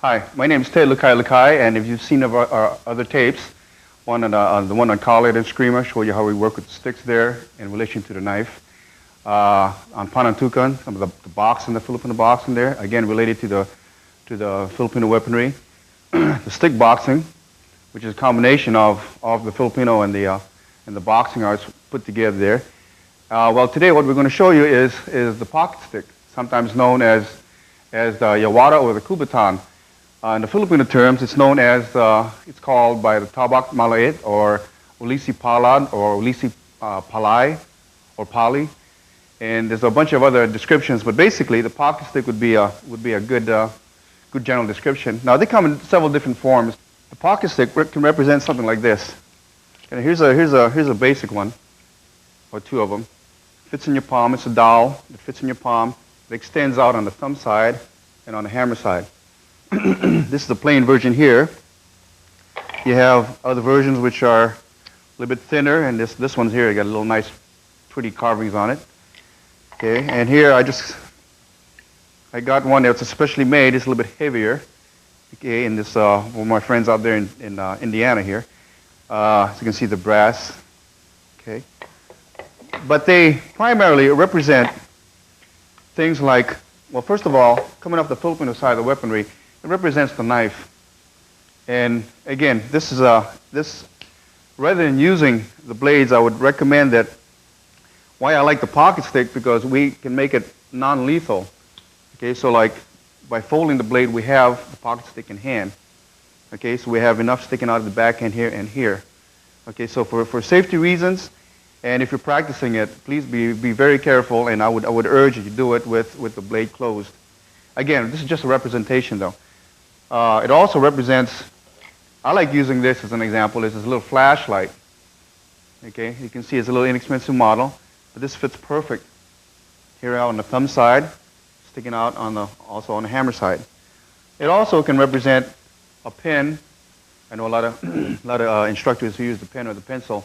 Hi, my name is Ted LucayLucay, and if you've seen our other tapes, the one on Collet and Screamer show you how we work with the sticks there in relation to the knife. On Panantukan, some of the box in the Filipino box in there, again related to the Filipino weaponry. The stick boxing, which is a combination of the Filipino and the boxing arts put together there. Well, today what we're going to show you is the pocket stick, sometimes known as the Yawara or the Kubatan. In the Filipino terms, it's known as, it's called by the Tabak Malait or Ulisi Palad or Ulisi Palay or Pali. And there's a bunch of other descriptions, but basically the pocket stick would be a good general description. Now they come in several different forms. The pocket stick can represent something like this. And here's a basic one, or two of them. Fits in your palm. It's a dowel that fits in your palm. It extends out on the thumb side and on the hammer side. This is the plain version here. You have other versions which are a little bit thinner, and this one's here. You got a little nice, pretty carvings on it. Okay, and here I got one that's especially made. It's a little bit heavier. Okay, and this one of my friends out there in Indiana here. As you can see, the brass. Okay, but they primarily represent things like, well, first of all, coming off the Filipino side of the weaponry, it represents the knife. And again, this rather than using the blades, I would recommend that. Why I like the pocket stick, because we can make it non-lethal. Okay, so like by folding the blade, we have the pocket stick in hand. Okay, so we have enough sticking out of the back end here and here. Okay, so for safety reasons, and if you're practicing it, please be very careful, and I would urge you to do it with the blade closed. Again, this is just a representation though. It also represents, I like using this as an example. This is a little flashlight. Okay, you can see it's a little inexpensive model, but this fits perfect here out on the thumb side, sticking out also on the hammer side. It also can represent a pen. I know a lot of instructors who use the pen or the pencil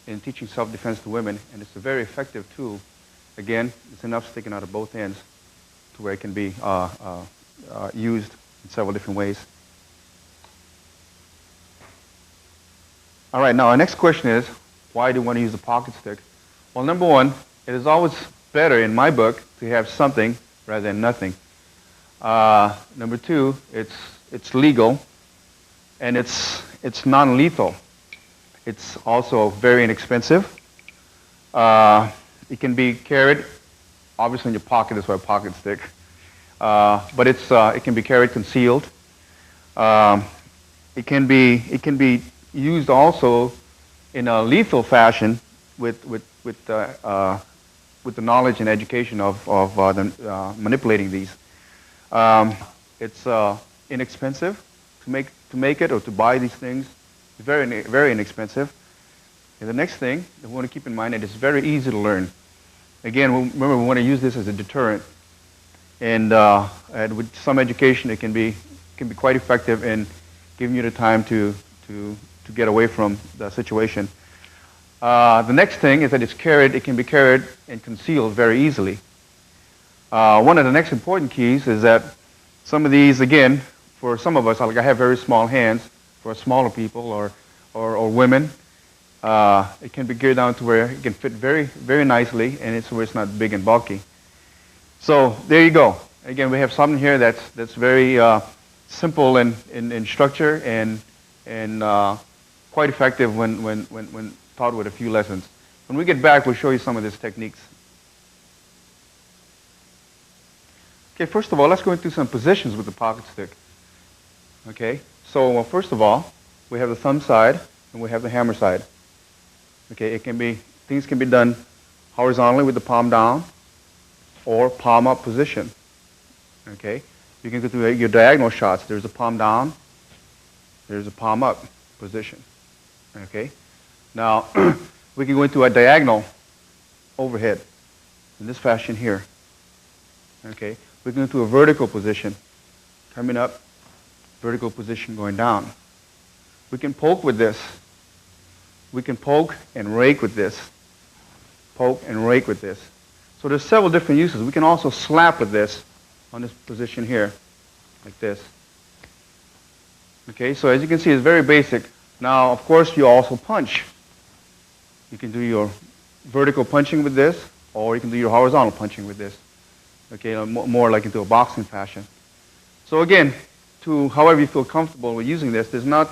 in teaching self-defense to women, and it's a very effective tool. Again, it's enough sticking out of both ends to where it can be used in several different ways. All right, now our next question is, why do you want to use the pocket stick? Well, number one, it is always better in my book to have something rather than nothing. Number two, it's legal, and it's non-lethal. It's also very inexpensive. It can be carried, obviously in your pocket. That's why a pocket stick. But it can be carried concealed. It can be used also in a lethal fashion with the knowledge and education of manipulating these. It's inexpensive to make it or to buy these things. It's very, very inexpensive. And the next thing that we want to keep in mind is it's very easy to learn. Again, remember, we want to use this as a deterrent. And with some education, it can be quite effective in giving you the time to get away from the situation. The next thing is that it can be carried and concealed very easily. One of the next important keys is that some of these, again, for some of us, like I have very small hands, for smaller people or women, it can be geared down to where it can fit very, very nicely, and it's where it's not big and bulky. So there you go. Again, we have something here that's very simple in structure and quite effective when taught with a few lessons. When we get back, we'll show you some of these techniques. Okay, first of all, let's go into some positions with the pocket stick. Okay, so well, first of all, we have the thumb side and we have the hammer side. Okay, things can be done horizontally with the palm down or palm up position. Okay, you can go through your diagonal shots. There's a palm down, there's a palm up position. Okay, now we can go into a diagonal overhead in this fashion here. Okay, we can go into a vertical position, coming up, vertical position going down. We can poke with this. We can poke and rake with this. Poke and rake with this. So there's several different uses. We can also slap with this on this position here, like this. Okay, so as you can see, it's very basic. Now, of course, you also punch. You can do your vertical punching with this, or you can do your horizontal punching with this. Okay, more like into a boxing fashion. So again, to however you feel comfortable with using this, it's not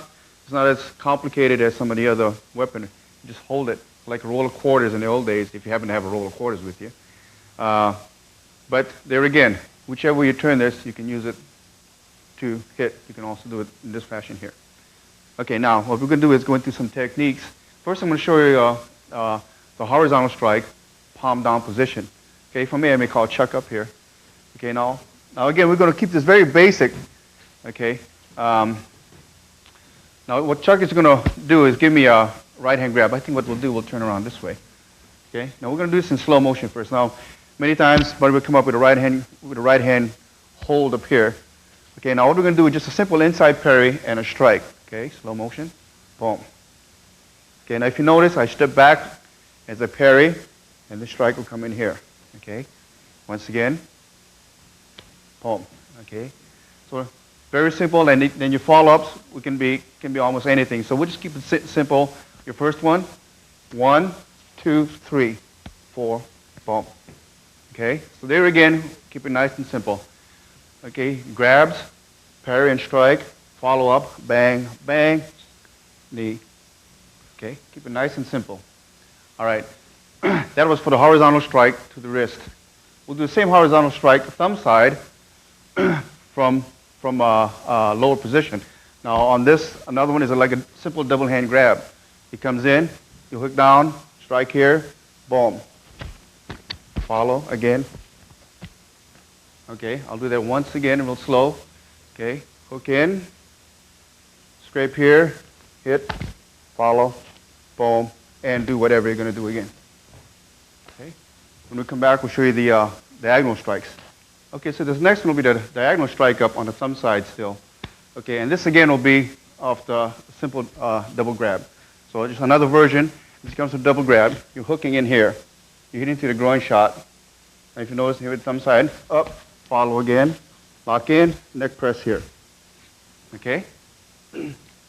as complicated as some of the other weapons. You just hold it like a roll of quarters in the old days, if you happen to have a roll of quarters with you. But there again, whichever way you turn this, you can use it to hit. You can also do it in this fashion here. Okay, now what we're going to do is go into some techniques. First, I'm going to show you the horizontal strike, palm down position. Okay, for me, I may call it chuck up here. Okay, now again, we're going to keep this very basic. Okay. Now what Chuck is going to do is give me a right hand grab. I think what we'll do, we'll turn around this way. Okay. Now we're going to do this in slow motion first. Now, many times, but we'll come up with a right hand hold up here. Okay. Now what we're going to do is just a simple inside parry and a strike. Okay. Slow motion. Boom. Okay. Now if you notice, I step back as a parry, and the strike will come in here. Okay. Once again. Boom. Okay. So very simple, and then your follow-ups can be almost anything. So we'll just keep it simple. Your first one, 1, 2, 3, 4, boom. Okay. So there again, keep it nice and simple. Okay. Grabs, parry and strike, follow-up, bang, bang, knee. Okay. Keep it nice and simple. All right. That was for the horizontal strike to the wrist. We'll do the same horizontal strike, thumb side, from a lower position. Now on this, another one is like a simple double hand grab. He comes in, you hook down, strike here, boom. Follow again. Okay, I'll do that once again, real slow. Okay, hook in, scrape here, hit, follow, boom, and do whatever you're going to do again. Okay, when we come back, we'll show you the diagonal strikes. Okay, so this next one will be the diagonal strike up on the thumb side still. Okay, and this again will be of the simple double grab. So just another version. This comes with double grab. You're hooking in here. You're hitting to the groin shot. And if you notice here with thumb side, up, follow again, lock in, neck press here. Okay?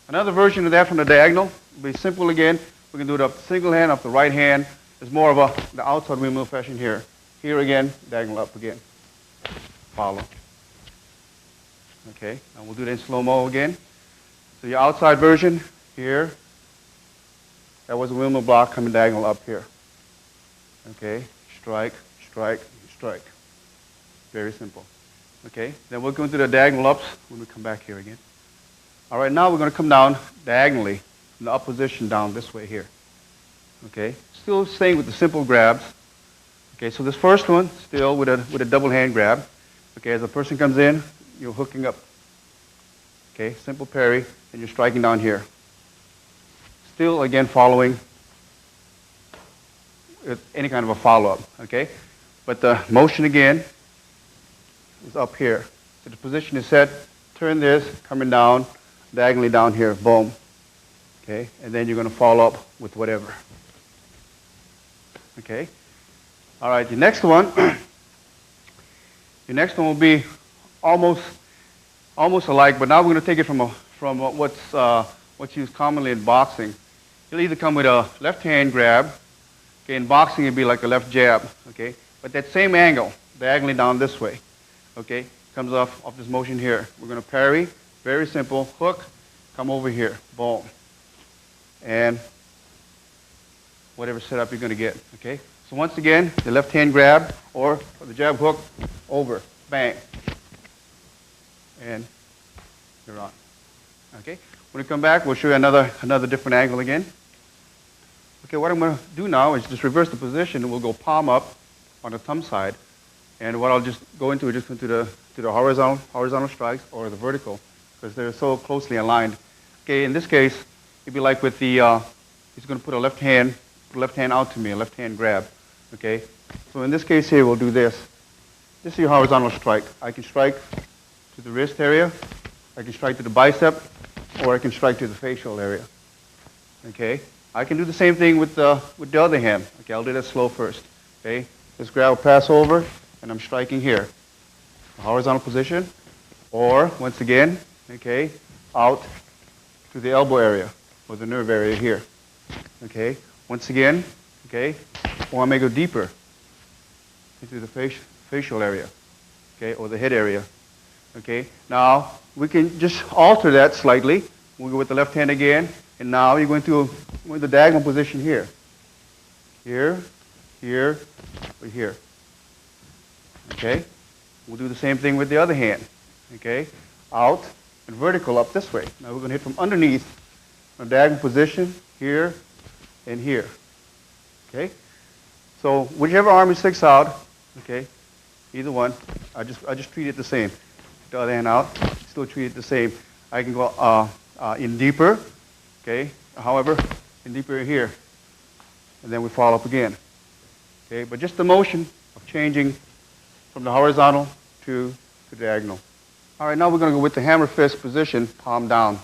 Another version of that from the diagonal will be simple again. We can do it up the single hand, up the right hand. It's more of the outside windmill fashion here. Here again, diagonal up again. Follow. Okay, and we'll do that in slow-mo again. So your outside version here, that was a windmill block coming diagonal up here. Okay, strike, strike, strike. Very simple. Okay, then we'll go into the diagonal ups when we come back here again. All right, now we're going to come down diagonally from the up position down this way here. Okay, still staying with the simple grabs. Okay, so this first one, still with a double hand grab. Okay, as a person comes in, you're hooking up. Okay, simple parry, and you're striking down here. Still, again, following with any kind of a follow-up. Okay, but the motion again is up here. So the position is set. Turn this, coming down, diagonally down here, boom. Okay, and then you're going to follow up with whatever. Okay. All right, your next one will be almost alike, but now we're going to take it from what's used commonly in boxing. You'll either come with a left hand grab. Okay, in boxing it'd be like a left jab. Okay, but that same angle, diagonally down this way. Okay, comes off this motion here. We're going to parry, very simple, hook, come over here, boom, and whatever setup you're going to get. Okay. So once again, the left hand grab or the jab hook over, bang, and you're on. Okay. When we come back, we'll show you another different angle again. Okay. What I'm going to do now is just reverse the position, and we'll go palm up on the thumb side. And what I'll just go into is just into the horizontal strikes or the vertical, because they're so closely aligned. Okay. In this case, it'd be like with the he's going to put a left hand out to me, a left hand grab. Okay, so in this case here, we'll do this. This is your horizontal strike. I can strike to the wrist area, I can strike to the bicep, or I can strike to the facial area. Okay, I can do the same thing with the other hand. Okay, I'll do that slow first. Okay, this grab will pass over, and I'm striking here. A horizontal position, or once again, okay, out to the elbow area, or the nerve area here. Okay, once again, okay, or I may go deeper into the facial area, okay, or the head area. Okay, now we can just alter that slightly. We'll go with the left hand again, and now you're going to the diagonal position here. Here, here, or here. Okay, we'll do the same thing with the other hand. Okay, out and vertical up this way. Now we're going to hit from underneath a diagonal position here and here. Okay, so whichever arm sticks out, okay, either one, I just treat it the same. The other hand out, still treat it the same. I can go in deeper, okay, however, in deeper here, and then we follow up again. Okay, but just the motion of changing from the horizontal to the diagonal. All right, now we're going to go with the hammer fist position, palm down.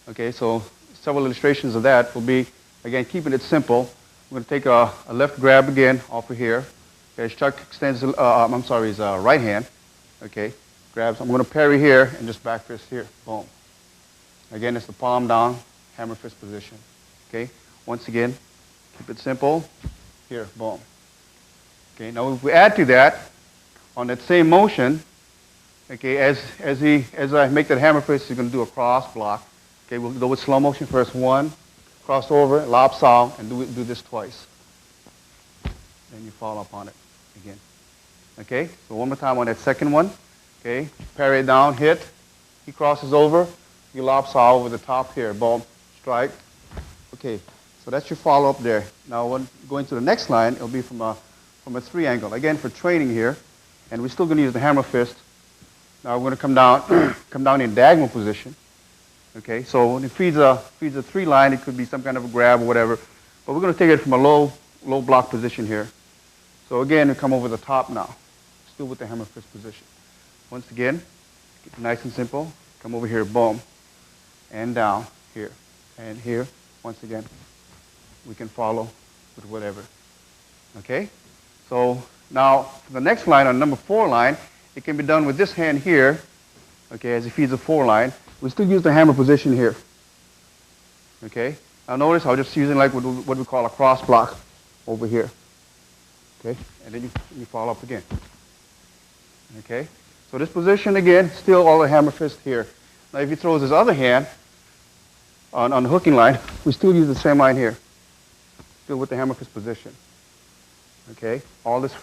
Okay, so several illustrations of that will be, again, keeping it simple. We're going to take a left grab again off of here. Okay, Chuck extends, his right hand. Okay, grabs. I'm going to parry here and just back fist here. Boom. Again, it's the palm down, hammer fist position. Okay, once again, keep it simple. Here, boom. Okay, now if we add to that, on that same motion, okay, as I make that hammer fist, you're going to do a cross block. Okay, we'll go with slow motion first. One, cross over, lob saw, and do this twice. Then you follow up on it again. Okay, so one more time on that second one. Okay, parry it down, hit. He crosses over. You lob saw over the top here. Boom, strike. Okay, so that's your follow up there. Now, when going to the next line, it'll be from a three angle. Again, for training here, and we're still going to use the hammer fist. Now we're going to come down, come down in diagonal position. Okay, so when it feeds a three line, it could be some kind of a grab or whatever. But we're going to take it from a low block position here. So again, we come over the top now, still with the hammer fist position. Once again, keep it nice and simple. Come over here, boom, and down here, and here. Once again, we can follow with whatever. Okay, so now the next line on number 4 line, it can be done with this hand here. Okay, as he feeds a 4 line. We still use the hammer position here. Okay, now notice I'm just using like what we call a cross block over here. Okay, and then you follow up again. Okay, so this position again, still all the hammer fist here. Now if he throws his other hand on the hooking line, we still use the same line here. Still with the hammer fist position. Okay, all this,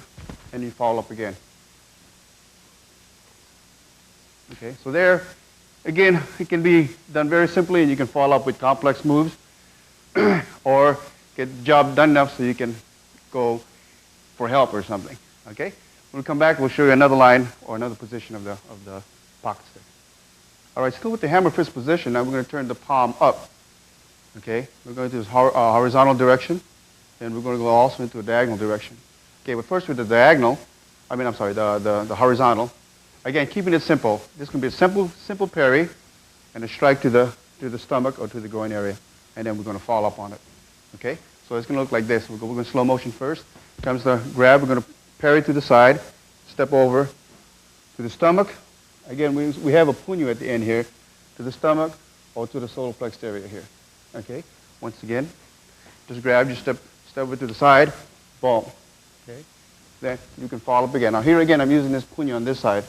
and you follow up again. Okay, so there, again, it can be done very simply, and you can follow up with complex moves, or get the job done enough so you can go for help or something. Okay, when we come back, we'll show you another line or another position of the pocket stick. All right, still with the hammer fist position. Now we're going to turn the palm up. Okay, we're going to do this horizontal direction, and we're going to go also into a diagonal direction. Okay, but first with the diagonal, the horizontal. Again, keeping it simple. This can be a simple parry and a strike to the stomach or to the groin area, and then we're going to follow up on it. Okay, so it's going to look like this. We're going to slow motion first. Comes the grab. We're going to parry to the side, step over to the stomach. Again, we have a punyo at the end here, to the stomach or to the solar plexus area here. Okay, once again, just grab, you step over to the side, boom. Okay, then you can follow up again. Now here again, I'm using this punyo on this side.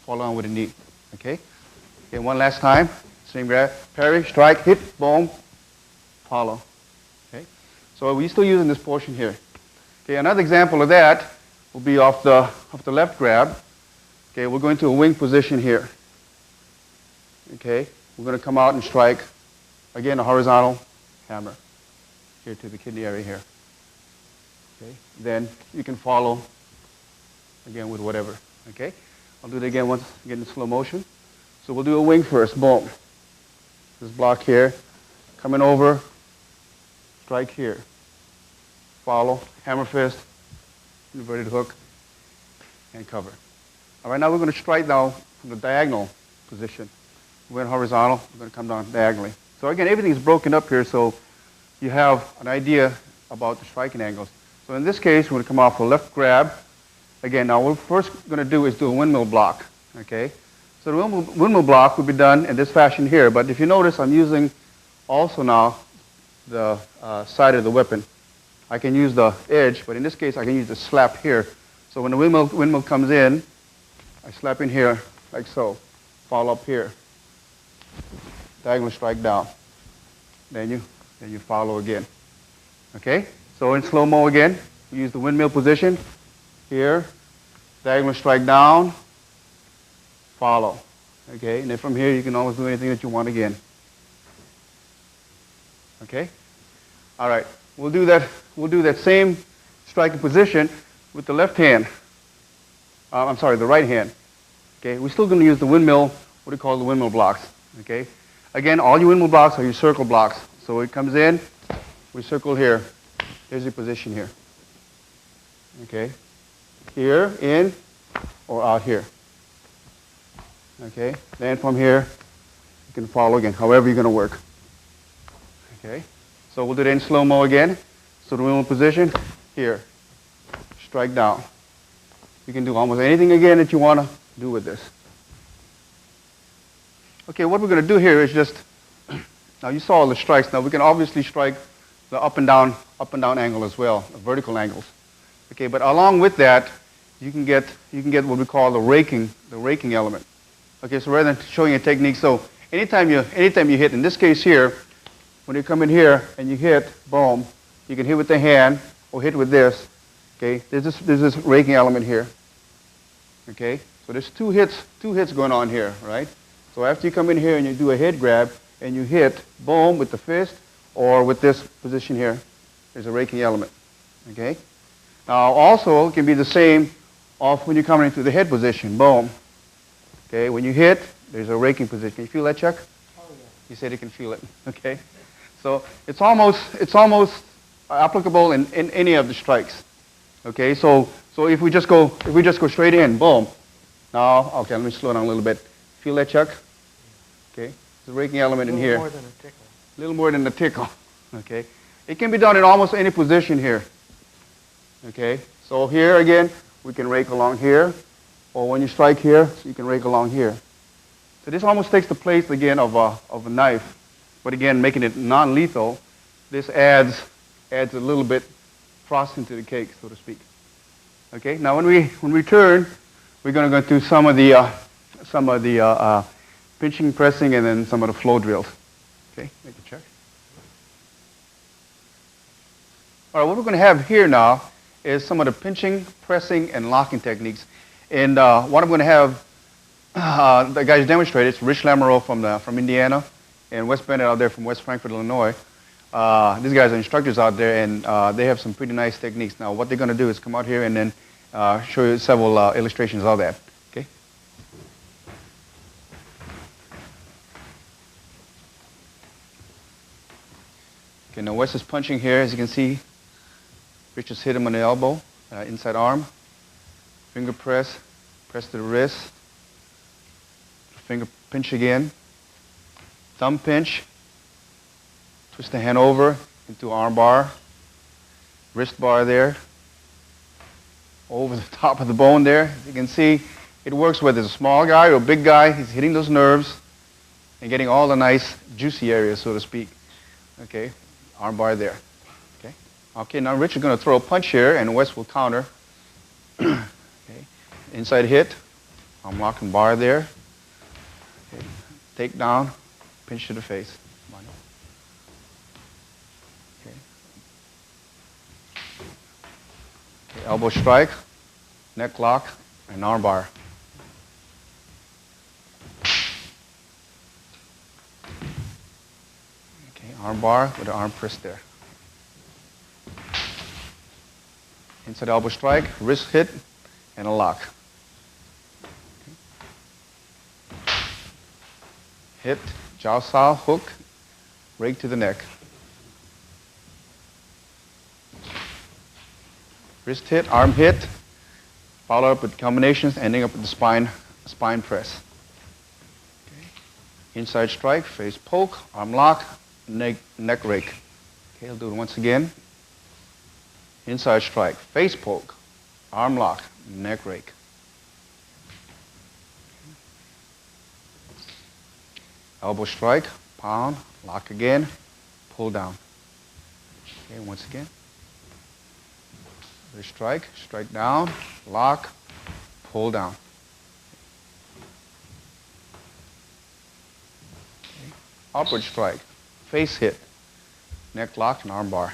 Follow on with the knee. Okay, okay, one last time, same grab, parry, strike, hit, boom, follow. Okay, so we're still using this portion here. Okay, another example of that will be off the left grab. Okay, we're going to a wing position here. Okay, we're going to come out and strike, again, a horizontal hammer here to the kidney area here. Okay, then you can follow again with whatever. Okay, I'll do it again once again in slow motion. So we'll do a wing first, boom. This block here, coming over, strike here. Follow, hammer fist, inverted hook, and cover. All right, now we're going to strike down from the diagonal position. We're in horizontal, we're going to come down diagonally. So again, everything is broken up here so you have an idea about the striking angles. So in this case, we're going to come off a left grab. Again, now what we're first going to do is do a windmill block. Okay, So the windmill block would be done in this fashion here, but if you notice, I'm using also now the side of the weapon. I can use the edge, but in this case, I can use the slap here. So when the windmill comes in, I slap in here like so, fall up here, diagonal strike down. Then you follow again. Okay? So in slow-mo again, we use the windmill position here, diagonal strike down, follow. Okay? And then from here, you can always do anything that you want again. Okay? All right. We'll do that same striking position with the left hand. I'm sorry, the right hand. Okay? We're still going to use the windmill, what we call the windmill blocks. Okay? Again, all your windmill blocks are your circle blocks. So it comes in, we circle here. There's your position here. Okay? Here, in, or out here. Okay? Then from here, you can follow again, however you're going to work. Okay? So we'll do it in slow-mo again. So the windmill position, here. Strike down. You can do almost anything again that you want to do with this. Okay, what we're going to do here is just, now you saw all the strikes. Now we can obviously strike the up and down angle as well, the vertical angles. Okay, but along with that, you can get what we call the raking element. Okay, so rather than showing a technique, so anytime you hit, in this case here, when you come in here and you hit, boom, you can hit with the hand or hit with this. Okay, there's this raking element here. Okay, so there's two hits going on here, right? So after you come in here and you do a head grab and you hit, boom, with the fist or with this position here, there's a raking element. Okay. Now also it can be the same off when you're coming into the head position, boom. Okay, when you hit, there's a raking position. Can you feel that, Chuck? Oh yeah. You said you can feel it. Okay. So it's almost applicable in any of the strikes. Okay, so if we just go straight in, boom. Now, okay, let me slow down a little bit. Feel that, Chuck? Okay, there's a raking element in here. A little more than a tickle. A little more than a tickle. Okay, it can be done in almost any position here. Okay, so here again, we can rake along here, or when you strike here, you can rake along here. So this almost takes the place again of a knife, but again, making it non-lethal. This adds a little bit frosting to the cake, so to speak. Okay, now when we turn, we're going to go through some of the pinching, pressing, and then some of the flow drills. Okay, make a check. All right, what we're going to have here now is some of the pinching, pressing, and locking techniques. And what I'm going to have the guys demonstrate is Rich Lamoureaux from Indiana, and Wes Bennett out there from West Frankfort, Illinois. These guys are instructors out there, and they have some pretty nice techniques. Now, what they're going to do is come out here and then show you several illustrations of that. Okay. Okay. Now, Wes is punching here, as you can see. Rich just hit him on the elbow, inside arm. Finger press to the wrist. Finger pinch again. Thumb pinch. Twist the hand over into arm bar. Wrist bar there. Over the top of the bone there. As you can see, it works whether it's a small guy or a big guy. He's hitting those nerves and getting all the nice juicy areas, so to speak. Okay, arm bar there. Okay, okay. Now Rich is going to throw a punch here, and Wes will counter. Okay, inside hit, arm lock and bar there. Okay. Take down, pinch to the face. Okay. Okay. Elbow strike, neck lock, and arm bar. Okay, arm bar with the arm press there. Inside elbow strike, wrist hit, and a lock. Okay. Hit, jaw saw, hook, rake to the neck. Wrist hit, arm hit, follow up with combinations, ending up with the spine press. Okay. Inside strike, face poke, arm lock, neck rake. Okay, I'll do it once again. Inside strike, face poke, arm lock, neck rake. elbow strike, pound, lock again, pull down. Okay, once again. Strike, strike down, lock, pull down. Okay. Upward strike, face hit, neck lock and arm bar.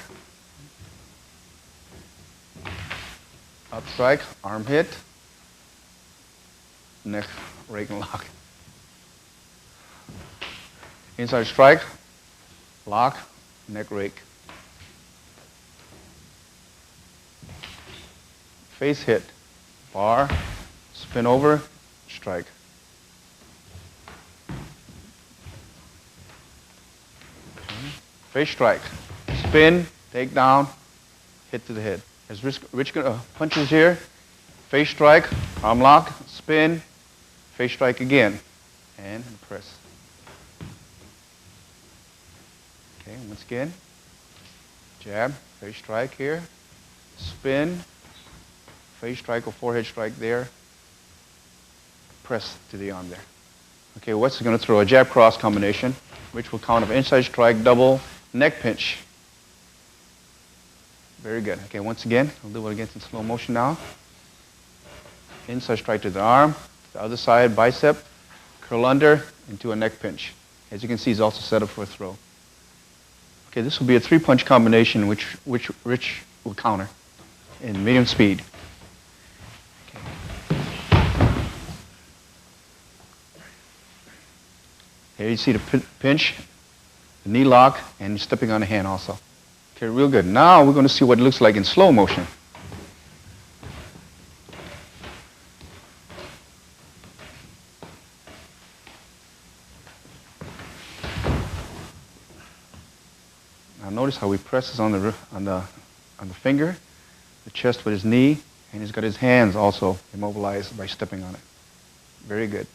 Up strike, arm hit, neck rake and lock. Inside strike, lock, neck rake. Face hit, bar, spin over, strike. Face strike, spin, take down, hit to the head. As Rich punches here, face strike, arm lock, spin, face strike again, and press. Okay, once again, jab, face strike here, spin, face strike or forehead strike there, press to the arm there. Okay, what's going to throw a jab cross combination, which will count of inside strike, double, neck pinch. Very good. Okay, once again, we'll do it again in slow motion now. Inside strike to the arm, the other side, bicep, curl under, into a neck pinch. As you can see, he's also set up for a throw. Okay, this will be a 3-punch combination, which Rich will counter in medium speed. Here you see the pinch, the knee lock, and stepping on the hand also. Okay, real good. Now we're going to see what it looks like in slow motion. Now notice how he presses on the finger, the chest with his knee, and he's got his hands also immobilized by stepping on it. Very good.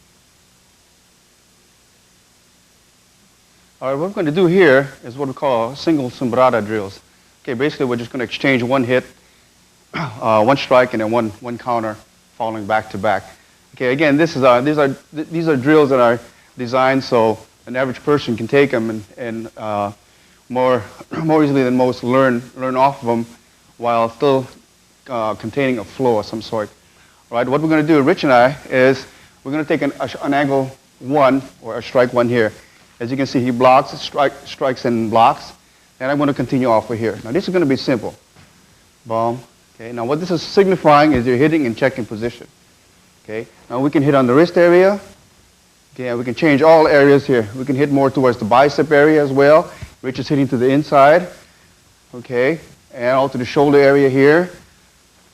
All right, what we're going to do here is what we call single sombrada drills. Okay, basically we're just going to exchange one hit, one strike, and then one counter, following back to back. Okay, again, these are drills that are designed so an average person can take them and more easily than most learn off of them while still containing a flow of some sort. All right, what we're going to do, Rich and I, is we're going to take an angle 1 or a strike 1 here. As you can see, he blocks, strikes and blocks, and I'm going to continue off of here. Now this is going to be simple. Boom. Okay. Now what this is signifying is you're hitting in checking position. Okay. Now we can hit on the wrist area. Okay. And we can change all areas here. We can hit more towards the bicep area as well. Rich is hitting to the inside. Okay. And also the shoulder area here.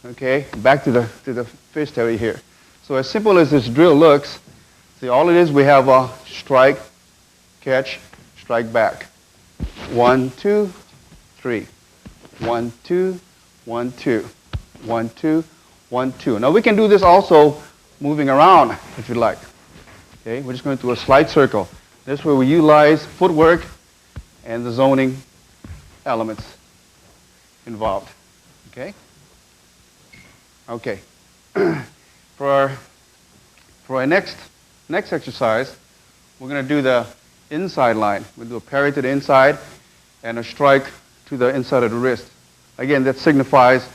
Okay. Back to the fist area here. So as simple as this drill looks, see, all it is, we have a strike, catch, strike back. 1, 2, 3. 1, 2, 1, 2. 1, 2, 1, 2. Now we can do this also moving around if you like. Okay, we're just going to do a slight circle. This is where we utilize footwork and the zoning elements involved. Okay? Okay. For our next exercise, we're going to do the inside line. We'll do a parry to the inside and a strike to the inside of the wrist. Again, that signifies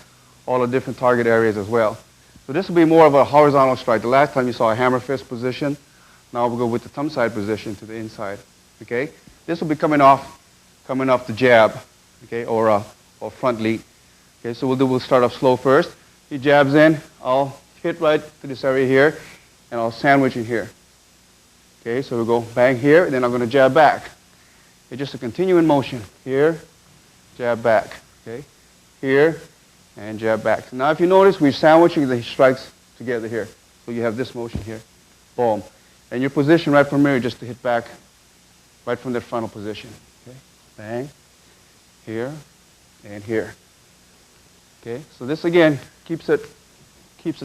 all the different target areas as well. So this will be more of a horizontal strike. The last time you saw a hammer fist position. Now we'll go with the thumb side position to the inside. Okay? This will be coming off the jab, okay, or front lead. Okay, so we'll start off slow first. He jabs in, I'll hit right to this area here, and I'll sandwich it here. Okay, so we'll go bang here, and then I'm going to jab back. It's just a continuing motion. Here, jab back. Okay, here, and jab back. Now if you notice, we're sandwiching the strikes together here. So you have this motion here. Boom. And your position right from here, just to hit back right from the frontal position. Okay, bang, here, and here. Okay, so this again keeps it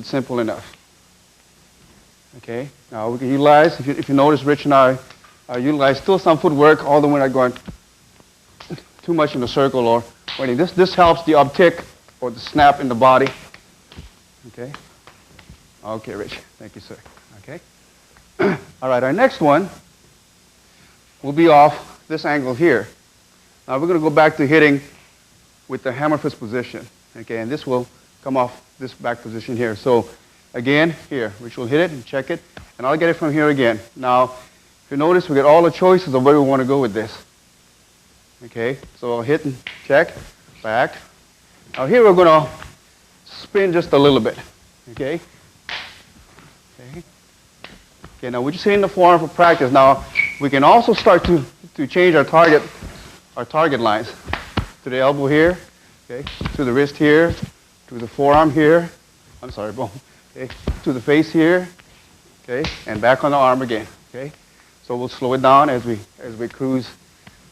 simple enough. Okay, now we can utilize, if you notice, Rich and I utilize still some footwork, although we're not going too much in the circle or anything. This helps the uptick or the snap in the body. Okay. Okay, Rich. Thank you, sir. Okay. All right, our next one, will be off this angle here. Now we're going to go back to hitting with the hammer fist position. Okay, and this will come off this back position here. So again, here, which will hit it and check it, and I'll get it from here again. Now, if you notice, we get all the choices of where we want to go with this. Okay, so I'll hit and check, back. Now here we're going to spin just a little bit. Okay. Okay, now we're just hitting the forearm for practice. Now we can also start to change our target lines to the elbow here, okay, to the wrist here, to the forearm here. I'm sorry, boom. Okay, to the face here, okay, and back on the arm again. Okay, so we'll slow it down as we cruise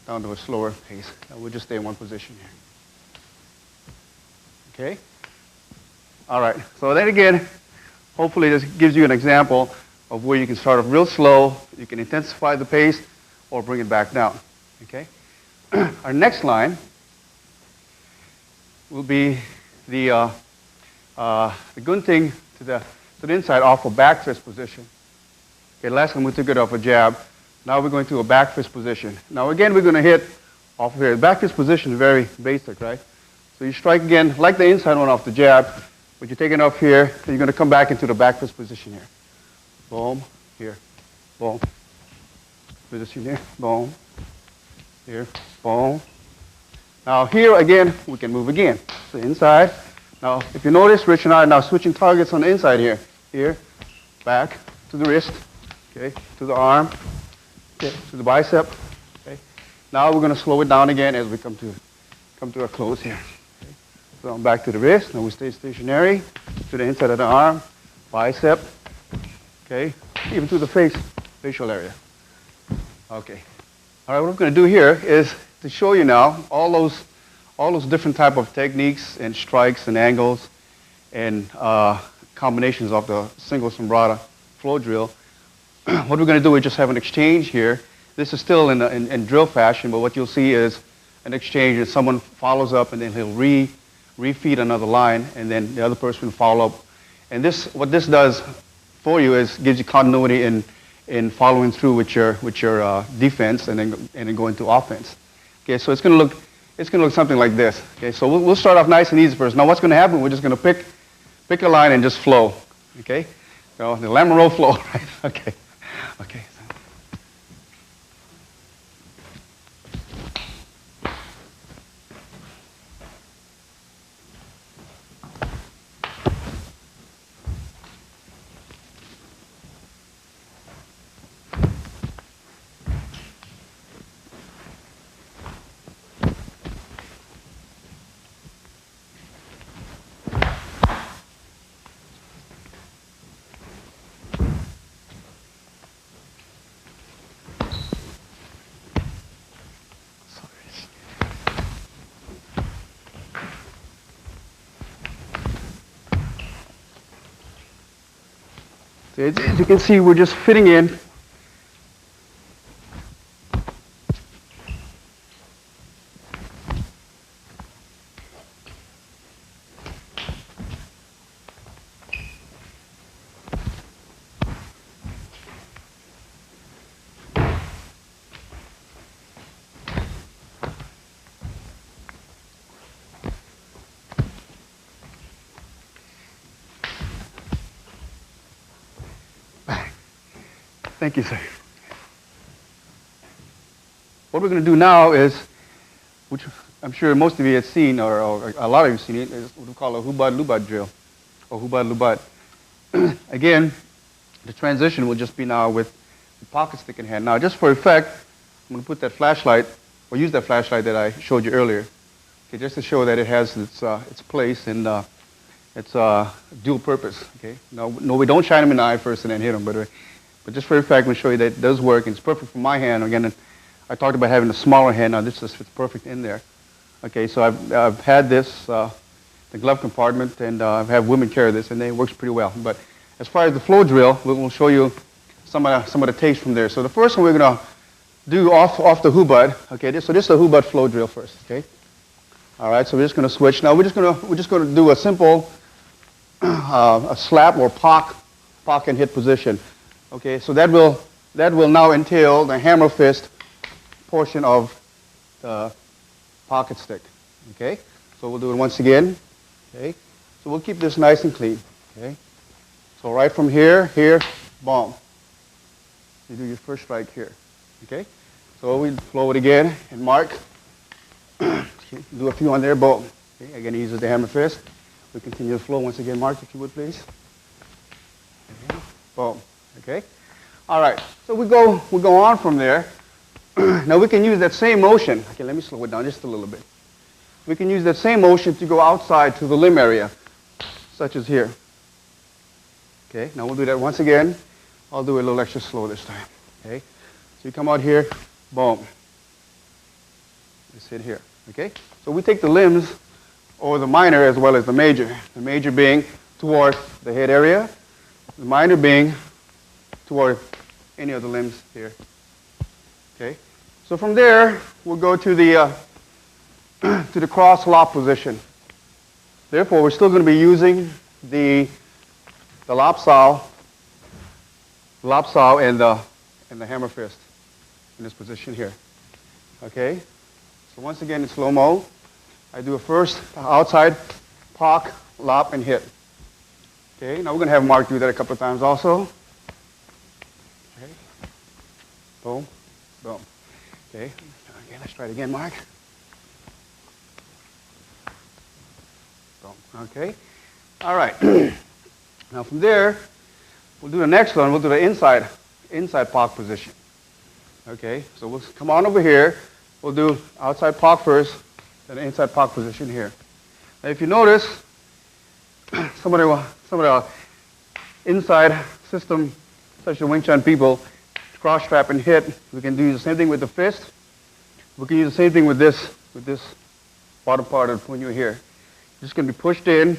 down to a slower pace. And we'll just stay in one position here. Okay. All right. So then again, hopefully this gives you an example of where you can start off real slow, you can intensify the pace, or bring it back down. Okay. Our next line will be the gunting to the inside off a back fist position. Okay. Last time we took it off a jab. Now we're going to a back fist position. Now again, we're going to hit off of here. The back fist position is very basic, right? So you strike again, like the inside one off the jab, but you're taking it off here, and you're going to come back into the back fist position here. Boom, here, boom. Position here, boom, here, boom. Now here again, we can move again. So inside. Now if you notice, Rich and I are now switching targets on the inside here. Here, back to the wrist, okay, to the arm, okay, to the bicep. Okay. Now we're going to slow it down again as we come to a close here. Okay. So back to the wrist. Now we stay stationary to the inside of the arm, bicep. Okay, even to the facial area. Okay. All right, what I'm going to do here is to show you now all those different type of techniques and strikes and angles and combinations of the single sombrata flow drill. What we're going to do is just have an exchange here. This is still in drill fashion, but what you'll see is an exchange and someone follows up and then he'll refeed another line and then the other person will follow up. And what this does for you is gives you continuity in following through with your defense and then going to offense. Okay, so it's going to look something like this. Okay, so we'll start off nice and easy first. Now what's going to happen? We're just going to pick a line and just flow. Okay, so the Lamoureaux flow, right? Okay, okay. So as you can see, we're just fitting in. Thank you, sir. What we're going to do now is, which I'm sure most of you have seen, or a lot of you have seen it, is what we call a hubad-lubad drill, or hubad-lubad. Again, the transition will just be now with the pocket stick in hand. Now, just for effect, I'm going to put that flashlight, or use that flashlight that I showed you earlier, okay, just to show that it has its place and its dual purpose. Okay. No, we don't shine them in the eye first and then hit them, but just for effect, I'm going to show you that it does work, and it's perfect for my hand. Again, I talked about having a smaller hand. Now this just fits perfect in there. Okay, so I've had this, the glove compartment, and I've had women carry this, and it works pretty well. But as far as the flow drill, we'll show you some of the tapes from there. So the first one we're going to do off the hubad. Okay, so this is a hubad flow drill first. Okay. All right, so we're just going to switch. Now we're just going to do a simple a slap or pock and hit position. Okay, so that will now entail the hammer fist portion of the pocket stick. Okay? So we'll do it once again. Okay? So we'll keep this nice and clean. Okay? So right from here, boom. You do your first strike here. Okay? So we flow it again and mark. Do a few on there, boom. Okay? Again, he uses the hammer fist. We continue the flow once again, Mark, if you would, please. Okay. Boom. Okay? All right. So we go on from there. Now we can use that same motion. Okay, let me slow it down just a little bit. We can use that same motion to go outside to the limb area, such as here. Okay, now we'll do that once again. I'll do it a little extra slow this time. Okay, so you come out here, boom. Just hit here. Okay, so we take the limbs, or the minor as well as the major. The major being toward the head area, the minor being toward any of the limbs here. Okay, so from there we'll go to the cross lop position. Therefore, we're still going to be using the lop saw and the hammer fist in this position here. Okay, so once again in slow-mo, I do a first outside pock, lop, and hit. Okay, now we're going to have Mark do that a couple of times also. Okay, boom, boom. Okay, let's try it again, Mark. Boom. Okay, all right. Now from there, we'll do the next one. We'll do the inside pock position. Okay, so we'll come on over here. We'll do outside pock first, then the inside pock position here. Now if you notice, some of the inside system, such as Wing Chun people, cross trap and hit. We can do the same thing with the fist. We can use the same thing with this bottom part of the punyu here. This can be pushed in,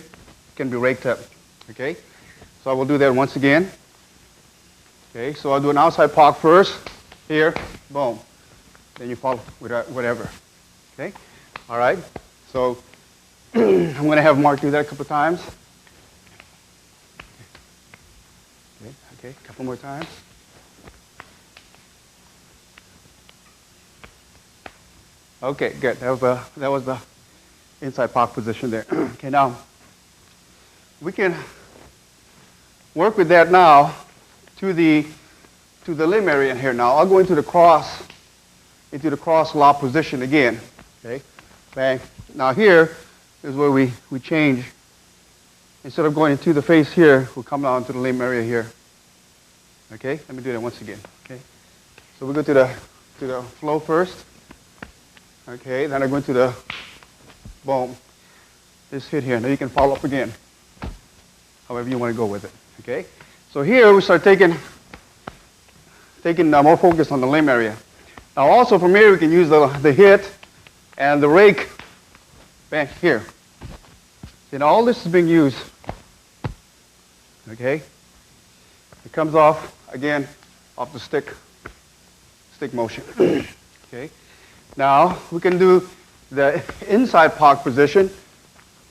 can be raked up. Okay, so I will do that once again. Okay, so I'll do an outside pock first. Here, boom. Then you follow with whatever. Okay, all right. So I'm going to have Mark do that a couple of times. Okay, a couple more times. Okay, good. That was the inside pock position there. Okay, now we can work with that now to the limb area here. Now I'll go into the cross lop position again. Okay, bang. Now here is where we change. Instead of going into the face here, we'll come down to the limb area here. Okay, let me do that once again. Okay, so we go to the flow first. Okay, then I go into the boom. This hit here. Now you can follow up again, however you want to go with it. Okay, so here we start taking more focus on the limb area. Now also from here we can use the hit and the rake back here. And all this is being used. Okay, it comes off again off the stick motion. Okay. Now we can do the inside pock position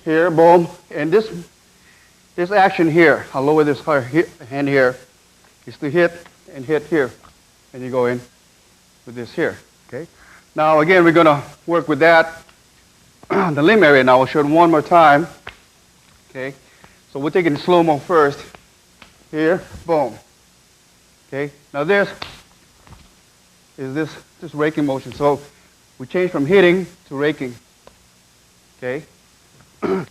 here, boom, and this action here. I'll lower this hand here. Is to hit and hit here, and you go in with this here. Okay. Now again, we're going to work with that the limb area. Now we'll show it one more time. Okay. So we'll take it in slow-mo first. Here, boom. Okay. Now this is this raking motion. So we change from hitting to raking. Okay. Okay.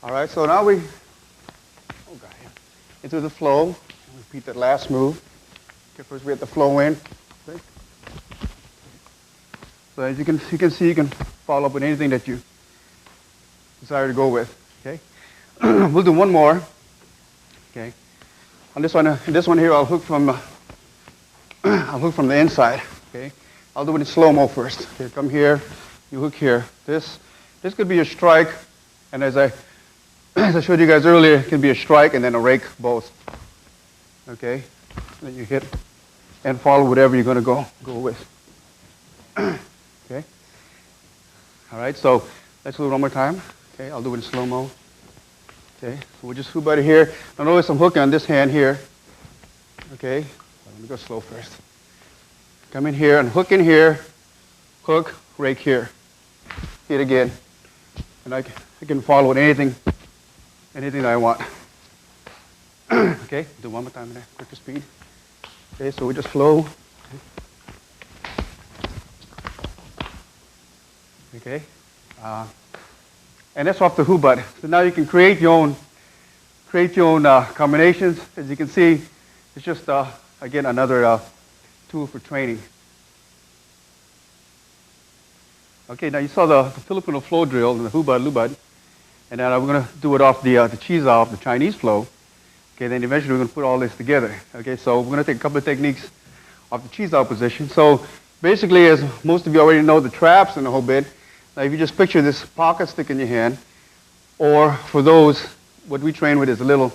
All right. So now into the flow. Repeat that last move. Okay. First we have the flow in. Okay. So as you can see, you can follow up with anything that you desire to go with. Okay. We'll do one more. Okay. On this one here, I'll hook from the inside. Okay, I'll do it in slow-mo first. Okay, come here, you hook here. This could be a strike, and as I showed you guys earlier, it can be a strike and then a rake both. Okay, then you hit and follow whatever you're going to go with. Okay. All right, so let's do it one more time. Okay, I'll do it in slow-mo. Okay, so we'll just hook buddy here. Now notice I'm hooking on this hand here. Okay, let me go slow first. come in here and hook in here, hook, rake here. Hit again. And I can follow with anything I want. Okay, do one more time in there, quicker speed. Okay, so we just flow. Okay, and that's off the hubad. So now you can create your own combinations. As you can see, it's just again another tool for training. Okay, now you saw the Filipino flow drill and the hubad lubad, and then we're going to do it off the chiza, the Chinese flow. Okay, then eventually we're going to put all this together. Okay, so we're going to take a couple of techniques off the chiza position. So basically, as most of you already know, the traps and the whole bit. Now, if you just picture this pocket stick in your hand, or for those, what we train with is a little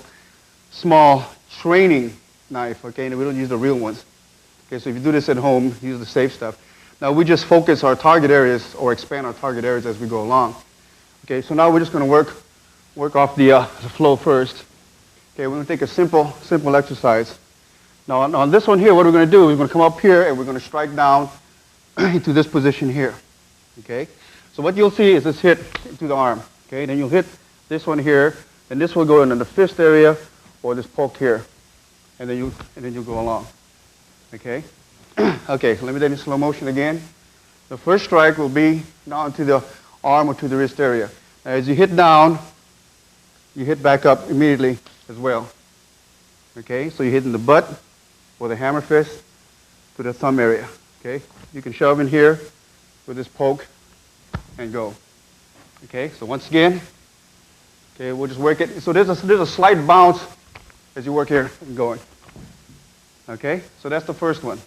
small training knife. Okay, and we don't use the real ones. Okay, so if you do this at home, use the safe stuff. Now, we just focus our target areas or expand our target areas as we go along. Okay, so now we're just going to work off the flow first. Okay, we're going to take a simple exercise. Now, on this one here, what we're going to do is we're going to come up here and we're going to strike down into this position here. Okay, so what you'll see is this hit into the arm. Okay, then you'll hit this one here, and this will go into the fist area or this poke here, and then you'll go along. Okay. Okay, so let me do it in slow motion again. The first strike will be down to the arm or to the wrist area. Now, as you hit down, you hit back up immediately as well. Okay, so you hit in the butt or the hammer fist to the thumb area. Okay, you can shove in here with this poke and go. Okay, so once again, okay, we'll just work it. So there's a slight bounce as you work here and going. Okay, so that's the first one.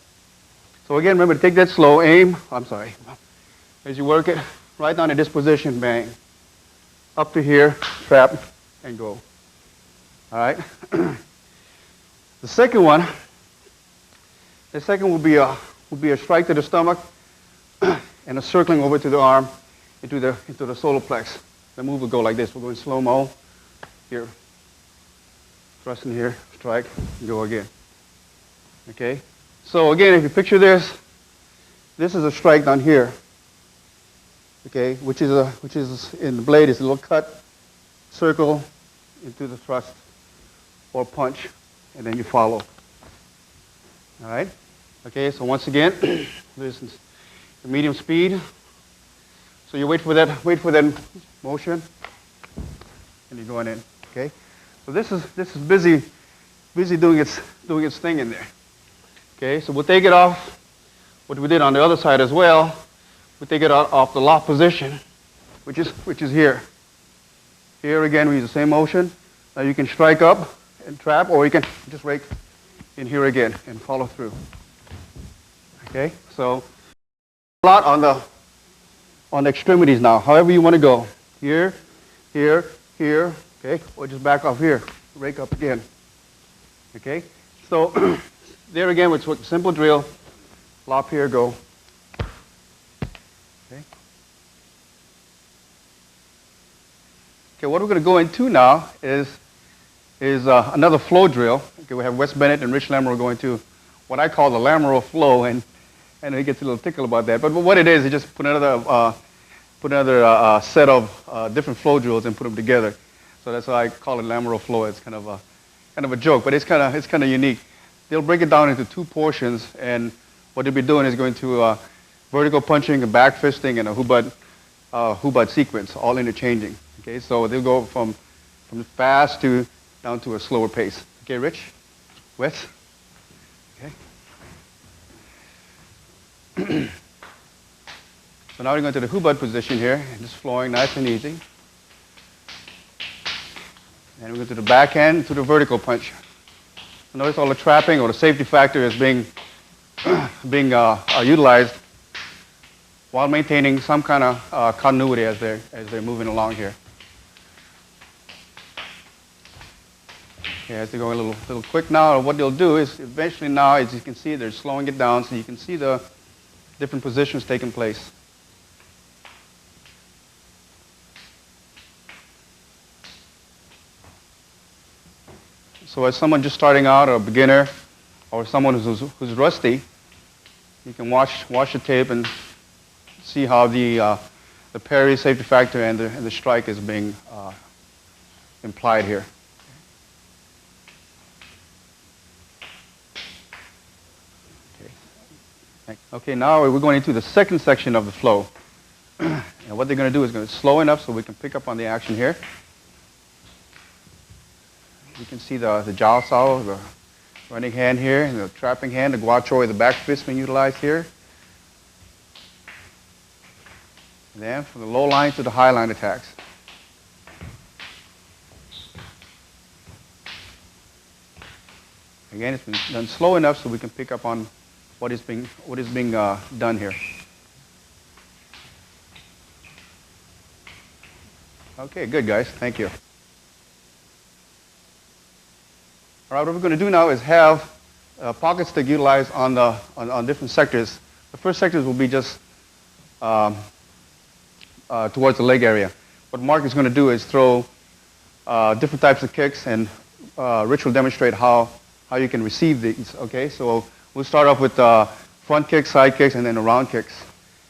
So again, remember to take that slow, aim, as you work it, right down in this position, bang. Up to here, trap, and go. All right? The second one will be a strike to the stomach and a circling over to the arm into the solar plex. The move will go like this. We'll go in slow-mo. Here. Thrust in here, strike, and go again. Okay? So again, if you picture this is a strike down here, okay, which is in the blade is a little cut, circle into the thrust or punch, and then you follow. All right, okay. So once again, this is the medium speed. So you wait for that motion, and you're going in. Okay, so this is busy doing its thing in there. Okay, so we'll take it off, what we did on the other side as well. We take it off the lock position, which is here. Here again, we use the same motion. Now you can strike up and trap, or you can just rake in here again and follow through. Okay, so a lot on the extremities now. However you want to go. Here, here, here. Okay, or just back off here, rake up again. Okay, so. There again, it's a simple drill. Lop here, go. Okay. Okay, what we're going to go into now is another flow drill. Okay, we have Wes Bennett and Rich Lamoureaux going to what I call the Lamoureaux flow, and he gets a little tickle about that. But what it is just put another set of different flow drills and put them together. So that's why I call it Lamoureaux flow. It's kind of a joke, but it's kind of unique. They'll break it down into two portions, and what they'll be doing is going to vertical punching, a back fisting, and a hubad sequence, all interchanging. Okay, so they'll go from fast to down to a slower pace. Okay, Rich, Wes. Okay. So now we're going to the hubad position here, and just flowing nice and easy. And we go to the backhand to the vertical punch. Notice all the trapping or the safety factor is being utilized while maintaining some kind of continuity as they're moving along here. Okay, as they go a little quick now, what they'll do is eventually now, as you can see, they're slowing it down so you can see the different positions taking place. So as someone just starting out, or a beginner, or someone who's rusty, You can watch the tape and see how the parry, safety factor, and the strike is being implied here. Okay, now we're going into the second section of the flow. And what they're going to do is going to slow enough so we can pick up on the action here. You can see the jiao sao, the running hand here, and the trapping hand, the guacho, the back fist being utilized here. And then from the low line to the high line attacks. Again, it's been done slow enough so we can pick up on what is being done here. Okay, good guys, thank you. All right, what we're going to do now is have a pocket stick utilized on different sectors. The first sectors will be just towards the leg area. What Mark is going to do is throw different types of kicks, and Rich will demonstrate how you can receive these. Okay, so we'll start off with front kicks, side kicks, and then the round kicks.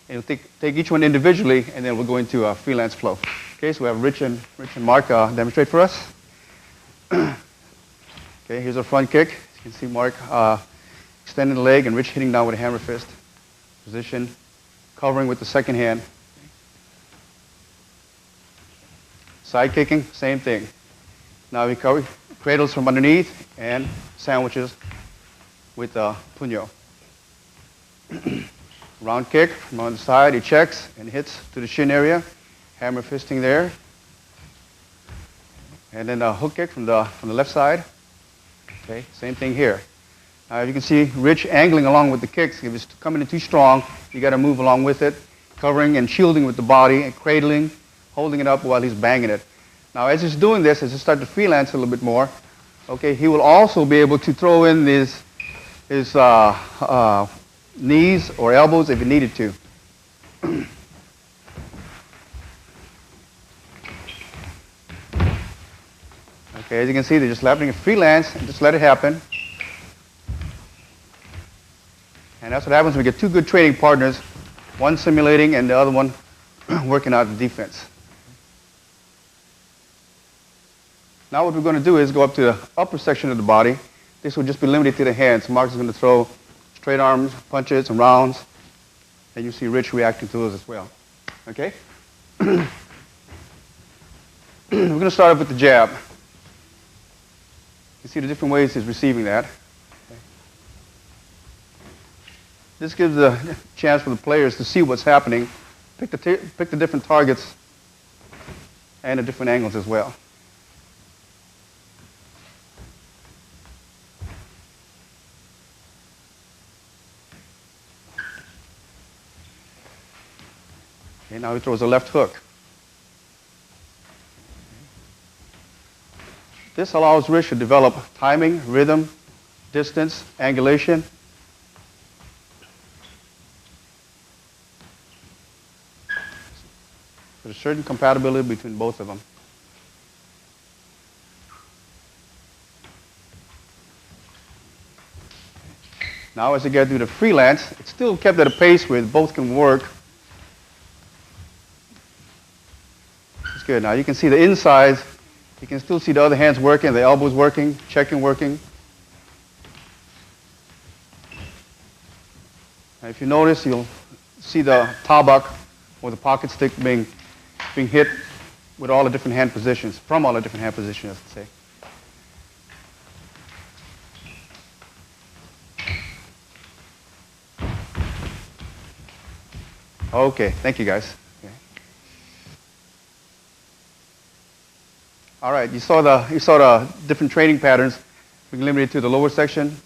And we'll take each one individually, and then we'll go into a freelance flow. Okay, so we have Rich and Mark demonstrate for us. Okay, here's a front kick. You can see Mark extending the leg and Rich hitting down with a hammer fist. Position, covering with the second hand. Side kicking, same thing. Now we cover cradles from underneath and sandwiches with puño. Round kick from on the side, he checks and hits to the shin area. Hammer fisting there. And then a hook kick from the left side. Okay, same thing here. Now you can see Rich angling along with the kicks. If it's coming in too strong, you got to move along with it, covering and shielding with the body and cradling, holding it up while he's banging it. Now as he's doing this, as he starts to freelance a little bit more, okay, he will also be able to throw in his knees or elbows if he needed to. Okay, as you can see, they're just letting it freelance and just let it happen. And that's what happens when we get two good training partners, one simulating and the other one working out the defense. Now what we're going to do is go up to the upper section of the body. This will just be limited to the hands. Mark is going to throw straight arms, punches, and rounds. And you see Rich reacting to those as well. Okay? We're going to start off with the jab. You see the different ways he's receiving that. Okay. This gives a chance for the players to see what's happening, pick the different targets and the different angles as well. Okay, now he throws a left hook. This allows Rich to develop timing, rhythm, distance, angulation. There's a certain compatibility between both of them. Now as you get through the freelance, it's still kept at a pace where both can work. It's good. Now you can see the insides. You can still see the other hands working, the elbows working, checking working. And if you notice, you'll see the tabak or the pocket stick being hit with all the different hand positions, from all the different hand positions, I should say. Okay, thank you guys. Okay. All right, you saw the different training patterns being limited to the lower section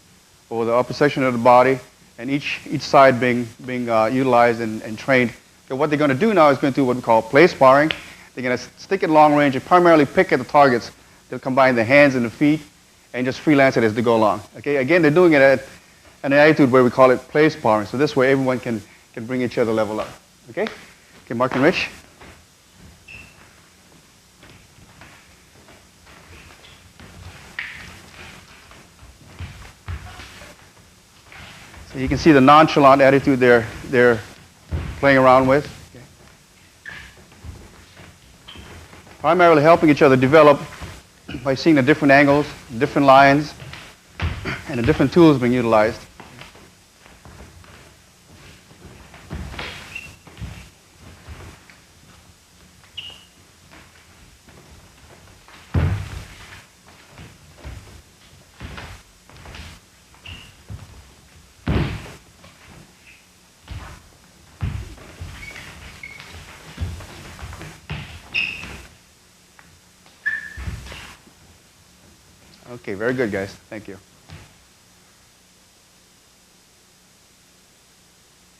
or the upper section of the body, and each side being utilized and trained. Okay, what they're going to do now is going to do what we call play sparring. They're going to stick at long range and primarily pick at the targets. They'll combine the hands and the feet and just freelance it as they go along. Okay, again, they're doing it at an attitude where we call it play sparring. So this way everyone can bring each other level up. Okay? Okay, Mark and Rich. So you can see the nonchalant attitude they're playing around with. Okay. Primarily helping each other develop by seeing the different angles, different lines, and the different tools being utilized. Okay, very good, guys. Thank you.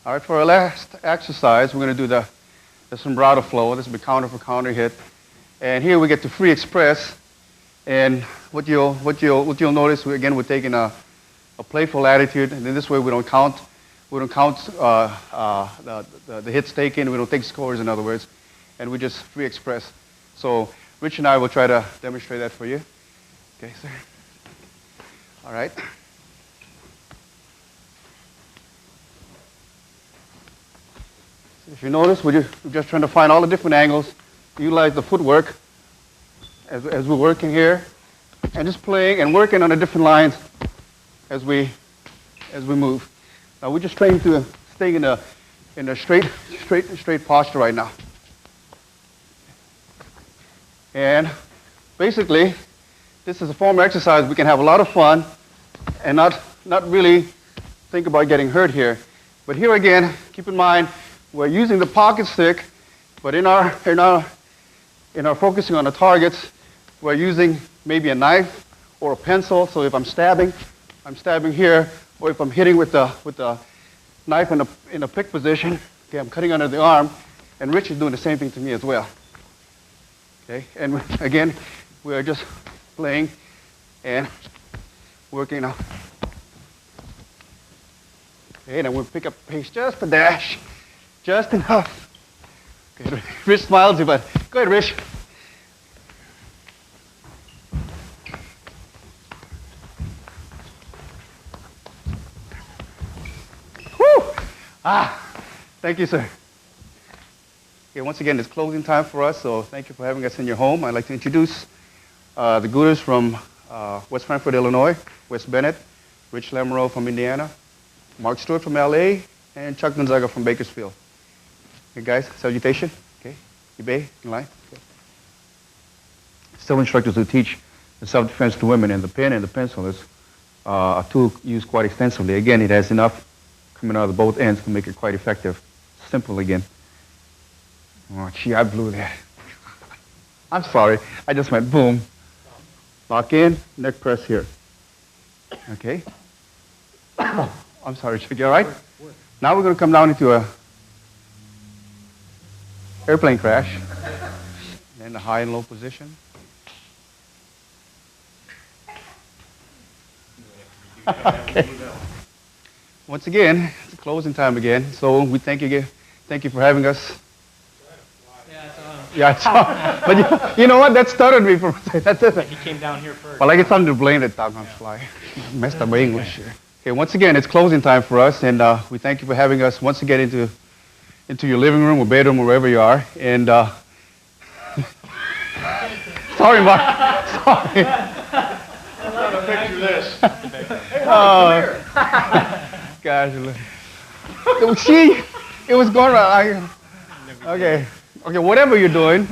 All right, for our last exercise, we're going to do the sombrado flow. This will be counter for counter hit. And here we get to free express. And what you'll notice, again, we're taking a playful attitude. And in this way, we don't count the hits taken. We don't take scores, in other words. And we just free express. So Rich and I will try to demonstrate that for you. Okay, sir. All right. If you notice, we're just trying to find all the different angles, utilize the footwork as we're working here, and just playing and working on the different lines as we move. Now we're just trying to stay in a straight posture right now. And basically, this is a form of exercise we can have a lot of fun and not really think about getting hurt here. But here again, keep in mind, we're using the pocket stick, but in our focusing on the targets, we're using maybe a knife or a pencil. So if I'm stabbing here, or if I'm hitting with the knife in a pick position, okay, I'm cutting under the arm, and Rich is doing the same thing to me as well. Okay, and again, we are just playing and working out. Okay, and then we'll pick up pace just a dash, just enough. Okay, Rich smiles, but go ahead, Rich. Woo! Thank you, sir. Okay, once again, it's closing time for us, so thank you for having us in your home. I'd like to introduce the Guros from West Frankfort, Illinois, Wes Bennett, Rich Lamoureaux from Indiana, Mark Stewart from LA, and Chuck Gonzaga from Bakersfield. Okay, guys, salutation. Okay, Ibe, in line. Okay. Still instructors who teach the self-defense to women, and the pen and the pencil is a tool used quite extensively. Again, it has enough coming out of both ends to make it quite effective. Simple again. Oh, gee, I blew that. I'm sorry. I just went boom. Lock in, neck press here. Okay. I'm sorry, Chuck. You all right? Now we're going to come down into a airplane crash. And the high and low position. Okay. Once again, it's closing time again. So we thank you for having us. Yeah, I saw. But you know what? That started me from. That's it. He came down here first. Well, I get something to blame that doggone fly. Messed up my English here. Okay, once again, it's closing time for us, and we thank you for having us once again into your living room or bedroom or wherever you are. And sorry, Mark. Sorry. I'm trying to picture this. Gosh, see, it was going right. Okay, whatever you're doing.